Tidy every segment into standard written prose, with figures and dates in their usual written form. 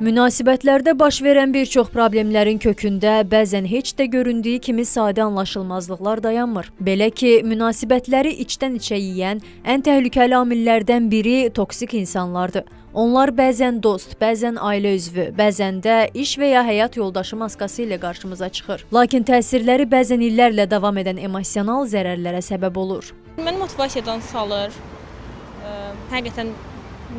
Münasibətlərdə baş verən bir çox problemlərin kökündə bəzən heç də göründüyü kimi sadə anlaşılmazlıqlar dayanmır. Belə ki, münasibətləri içdən içə yeyən ən təhlükəli amillərdən biri toksik insanlardır. Onlar bəzən dost, bəzən ailə üzvü, bəzən də iş və ya həyat yoldaşı maskası ilə qarşımıza çıxır. Lakin təsirləri bəzən illərlə davam edən emosional zərərlərə səbəb olur. Məni motivasiyadan salır, həqiqətən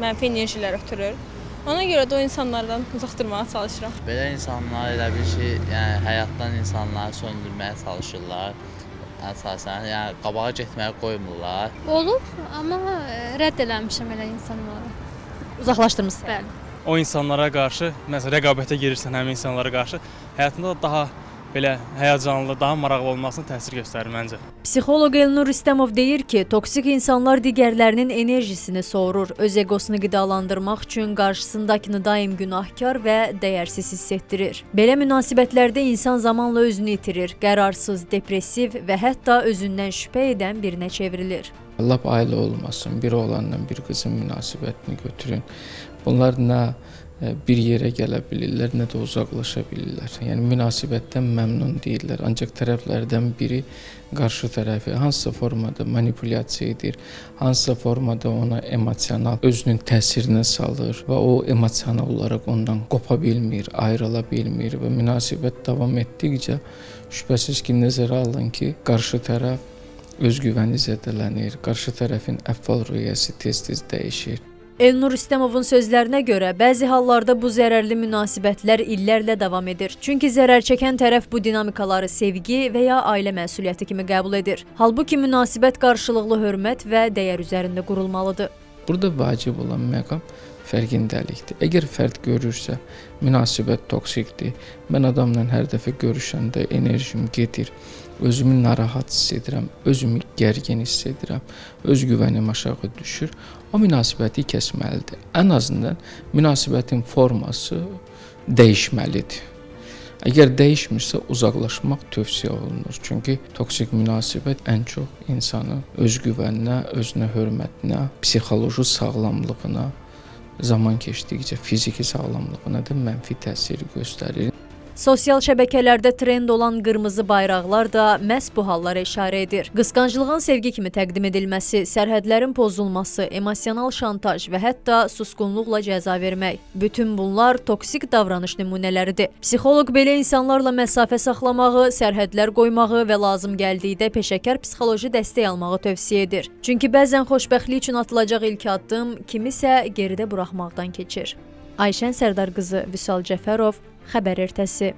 mənfi enerjilər ötürür. Ona görə də o insanlardan uzaq durmağa çalışıram. Belə insanlar elə bil ki, yəni həyatdan insanları söndürməyə çalışırlar. Əsasən, yəni qabağa getməyə qoymurlar. Olub, amma rədd eləmişəm elə insanları. Uzaqlaşdırmısınız? Bəli. O insanlara qarşı, məsələn, rəqabətə girirsən həmin insanlara qarşı, həyatında daha belə həyəcanlı, daha maraqlı olmasına təsir göstərir məncə. Psixoloq Elnur Rüstəmov deyir ki, toksik insanlar digərlərinin enerjisini soğurur, öz egosunu qidalandırmaq üçün qarşısındakını daim günahkar və dəyərsiz hiss etdirir. Belə münasibətlərdə insan zamanla özünü itirir, qərarsız, depressiv və hətta özündən şübhə edən birinə çevrilir. Lap ailə olmasın, bir oğlanla bir qızın münasibətini götürün. Bunlar nə bir yerə gələ bilirlər, nə də uzaqlaşa bilirlər. Yəni münasibətdən məmnun deyirlər. Ancaq tərəflərdən biri qarşı tərəfi hansısa formada manipulyasiya edir, hansısa formada ona emosional özünün təsirinə salır və o emosional olaraq ondan qopa bilmir, ayrıla bilmir və münasibət davam etdikcə şübhəsiz ki, nəzərə alın ki, qarşı tərəf özgüvəni zədələnir, qarşı tərəfin əhval-ruhiyyəsi tez-tez dəyişir. Elnur Rüstəmovun sözlərinə görə, bəzi hallarda bu zərərli münasibətlər illərlə davam edir. Çünki zərər çəkən tərəf bu dinamikaları sevgi və ya ailə məsuliyyəti kimi qəbul edir. Halbuki münasibət qarşılıqlı hörmət və dəyər üzərində qurulmalıdır. Burada vacib olan məqam fərqindəlikdir. Əgər fərd görürsə, münasibət toksikdir, mən adamla hər dəfə görüşəndə enerjim gedir, özümü narahat hiss edirəm, özümü gərgin hiss edirəm, özgüvənim aşağı düşür, o münasibəti kəsməlidir. Ən azından münasibətin forması dəyişməlidir. Əgər dəyişmirsə, uzaqlaşmaq tövsiyə olunur. Çünki toksik münasibət ən çox insanın özgüvəninə, özünə hörmətinə, psixoloji sağlamlığına, zaman keçdikcə fiziki sağlamlığına da mənfi təsir göstərir. Sosial şəbəkələrdə trend olan qırmızı bayraqlar da məhz bu hallara işarə edir. Qısqanclığın sevgi kimi təqdim edilməsi, sərhədlərin pozulması, emosional şantaj və hətta susqunluqla cəza vermək. Bütün bunlar toksik davranış nümunələridir. Psixoloq belə insanlarla məsafə saxlamağı, sərhədlər qoymağı və lazım gəldikdə peşəkar psixoloji dəstək almağı tövsiyə edir. Çünki bəzən xoşbəxtlik üçün atılacaq ilk addım kimisə geridə buraxmaqdan keçir. Ayşən Sərdar qızı, Vüsal Cəfərov, Xəbər ertəsi.